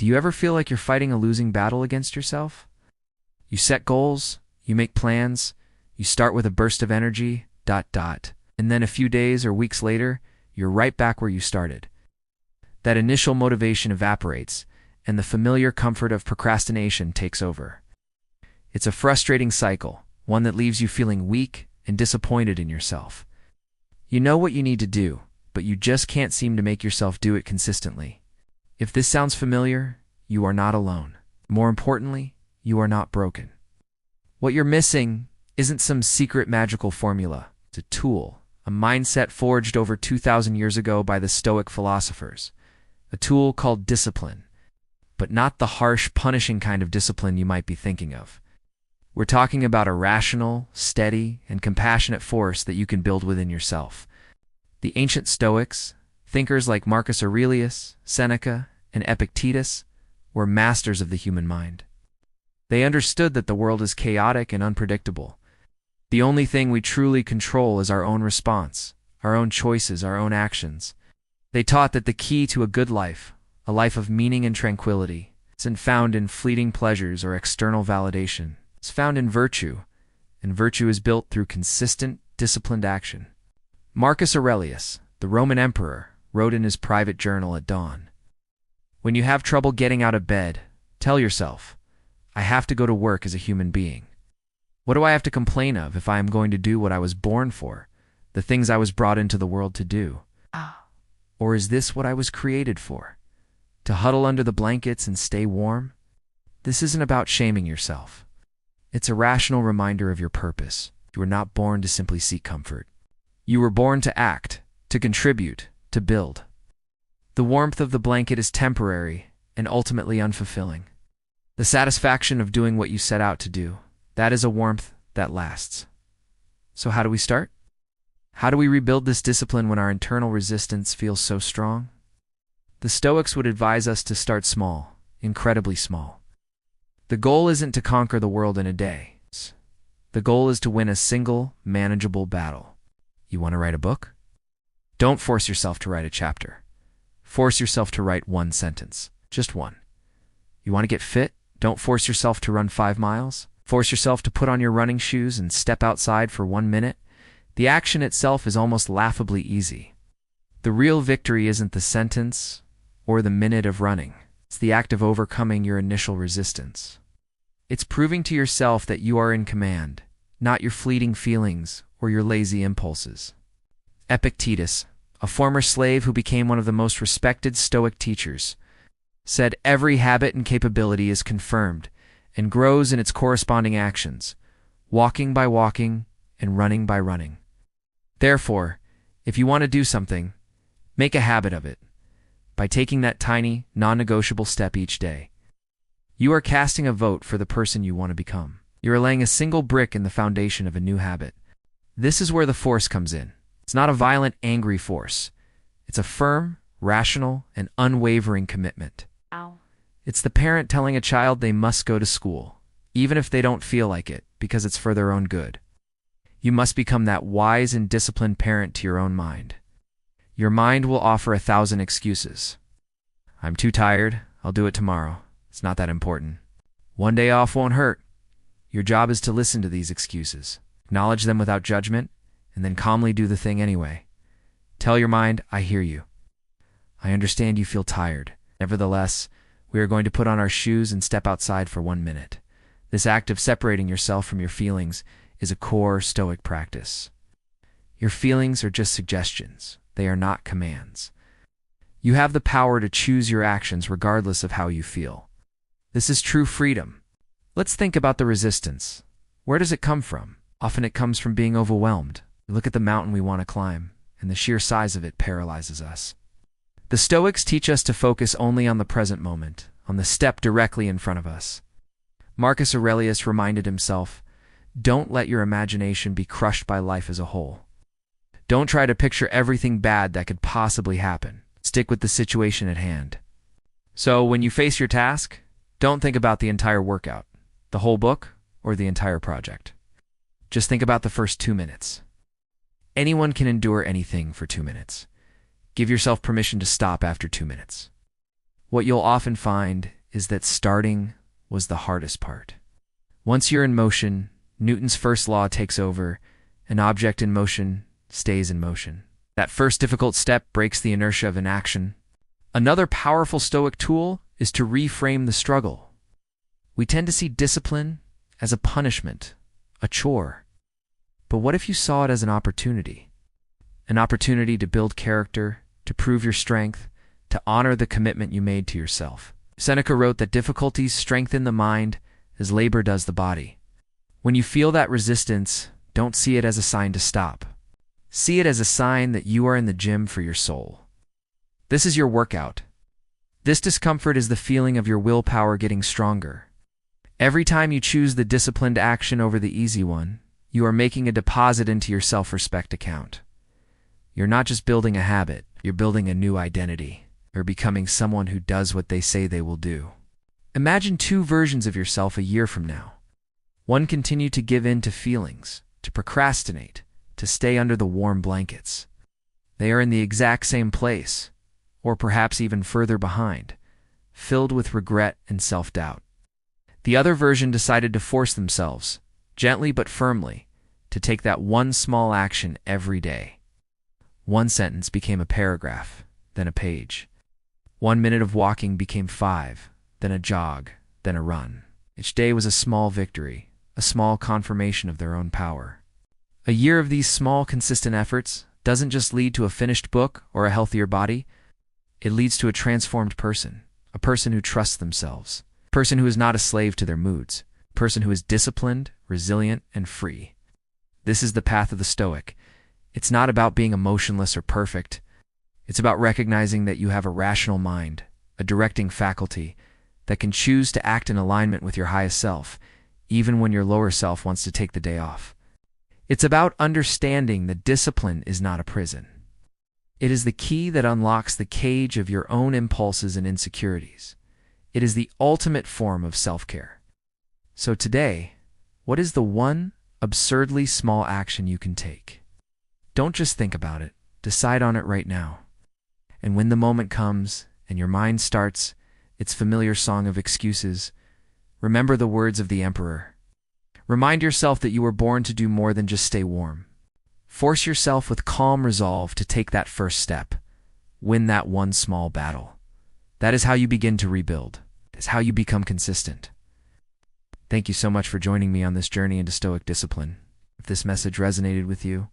Do you ever feel like you're fighting a losing battle against yourself? You set goals, you make plans, you start with a burst of energy, and then a few days or weeks later, you're right back where you started. That initial motivation evaporates, and the familiar comfort of procrastination takes over. It's a frustrating cycle, one that leaves you feeling weak and disappointed in yourself. You know what you need to do, but you just can't seem to make yourself do it consistently. If this sounds familiar, you are not alone. More importantly, you are not broken. What you're missing isn't some secret magical formula. It's a tool, a mindset forged over 2,000 years ago by the Stoic philosophers. A tool called discipline, but not the harsh, punishing kind of discipline you might be thinking of. We're talking about a rational, steady, and compassionate force that you can build within yourself. The ancient Stoics, thinkers like Marcus Aurelius, Seneca, and Epictetus, were masters of the human mind. They understood that the world is chaotic and unpredictable. The only thing we truly control is our own response, our own choices, our own actions. They taught that the key to a good life, a life of meaning and tranquility, isn't found in fleeting pleasures or external validation. It's found in virtue, and virtue is built through consistent, disciplined action. Marcus Aurelius, the Roman emperor, wrote in his private journal at dawn, "When you have trouble getting out of bed, tell yourself, I have to go to work as a human being. What do I have to complain of if I am going to do what I was born for, the things I was brought into the world to do? Or is this what I was created for? To huddle under the blankets and stay warm?" This isn't about shaming yourself. It's a rational reminder of your purpose. You were not born to simply seek comfort. You were born to act, to contribute, to build. The warmth of the blanket is temporary and ultimately unfulfilling. The satisfaction of doing what you set out to do, that is a warmth that lasts. So how do we start? How do we rebuild this discipline when our internal resistance feels so strong? The Stoics would advise us to start small, incredibly small. The goal isn't to conquer the world in a day. The goal is to win a single, manageable battle. You want to write a book? Don't force yourself to write a chapter. Force yourself to write one sentence, just one. You want to get fit? Don't force yourself to run 5 miles. Force yourself to put on your running shoes and step outside for 1 minute. The action itself is almost laughably easy. The real victory isn't the sentence or the minute of running. It's the act of overcoming your initial resistance. It's proving to yourself that you are in command, not your fleeting feelings or your lazy impulses. Epictetus, a former slave who became one of the most respected Stoic teachers, said every habit and capability is confirmed and grows in its corresponding actions, walking by walking and running by running. Therefore, if you want to do something, make a habit of it by taking that tiny, non-negotiable step each day. You are casting a vote for the person you want to become. You are laying a single brick in the foundation of a new habit. This is where the force comes in. It's not a violent, angry force. It's a firm, rational, and unwavering commitment. It's the parent telling a child they must go to school, even if they don't feel like it, because it's for their own good. You must become that wise and disciplined parent to your own mind. Your mind will offer 1,000 excuses. I'm too tired. I'll do it tomorrow. It's not that important. One day off won't hurt. Your job is to listen to these excuses, acknowledge them without judgment, and then calmly do the thing anyway. Tell your mind, I hear you. I understand you feel tired. Nevertheless, we are going to put on our shoes and step outside for 1 minute. This act of separating yourself from your feelings is a core Stoic practice. Your feelings are just suggestions. They are not commands. You have the power to choose your actions regardless of how you feel. This is true freedom. Let's think about the resistance. Where does it come from? Often it comes from being overwhelmed. We look at the mountain we want to climb, and the sheer size of it paralyzes us. The Stoics teach us to focus only on the present moment, on the step directly in front of us. Marcus Aurelius reminded himself, don't let your imagination be crushed by life as a whole. Don't try to picture everything bad that could possibly happen. Stick with the situation at hand. So when you face your task, don't think about the entire workout, the whole book, or the entire project. Just think about the first 2 minutes. Anyone can endure anything for 2 minutes. Give yourself permission to stop after 2 minutes. what you'll often find is that starting was the hardest part. Once you're in motion, Newton's first law takes over. An object in motion stays in motion. That first difficult step breaks the inertia of inaction. Another powerful Stoic tool is to reframe the struggle. We tend to see discipline as a punishment, a chore. But what if you saw it as an opportunity? An opportunity to build character, to prove your strength, to honor the commitment you made to yourself. Seneca wrote that difficulties strengthen the mind as labor does the body. When you feel that resistance, don't see it as a sign to stop. See it as a sign that you are in the gym for your soul. This is your workout. This discomfort is the feeling of your willpower getting stronger. Every time you choose the disciplined action over the easy one, you are making a deposit into your self-respect account. You're not just building a habit, you're building a new identity. You're becoming someone who does what they say they will do. Imagine two versions of yourself a year from now. One continued to give in to feelings, to procrastinate, to stay under the warm blankets. They are in the exact same place, or perhaps even further behind, filled with regret and self-doubt. The other version decided to force themselves, gently but firmly, to take that one small action every day. One sentence became a paragraph, then a page. 1 minute of walking became 5, then a jog, then a run. Each day was a small victory, a small confirmation of their own power. A year of these small, consistent efforts doesn't just lead to a finished book or a healthier body. It leads to a transformed person, a person who trusts themselves, a person who is not a slave to their moods, a person who is disciplined, resilient, and free. This is the path of the Stoic. It's not about being emotionless or perfect. It's about recognizing that you have a rational mind, a directing faculty, that can choose to act in alignment with your highest self, even when your lower self wants to take the day off. It's about understanding that discipline is not a prison. It is the key that unlocks the cage of your own impulses and insecurities. It is the ultimate form of self-care. So today, what is the one absurdly small action you can take? Don't just think about it. Decide on it right now. And when the moment comes and your mind starts its familiar song of excuses, remember the words of the emperor. Remind yourself that you were born to do more than just stay warm. Force yourself with calm resolve to take that first step. Win that one small battle. That is how you begin to rebuild. It's how you become consistent. Thank you so much for joining me on this journey into Stoic discipline. If this message resonated with you,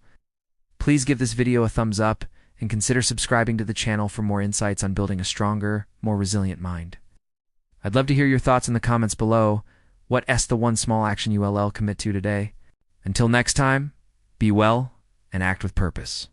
please give this video a thumbs up and consider subscribing to the channel for more insights on building a stronger, more resilient mind. I'd love to hear your thoughts in the comments below. What's the one small action you'll commit to today? Until next time, be well and act with purpose.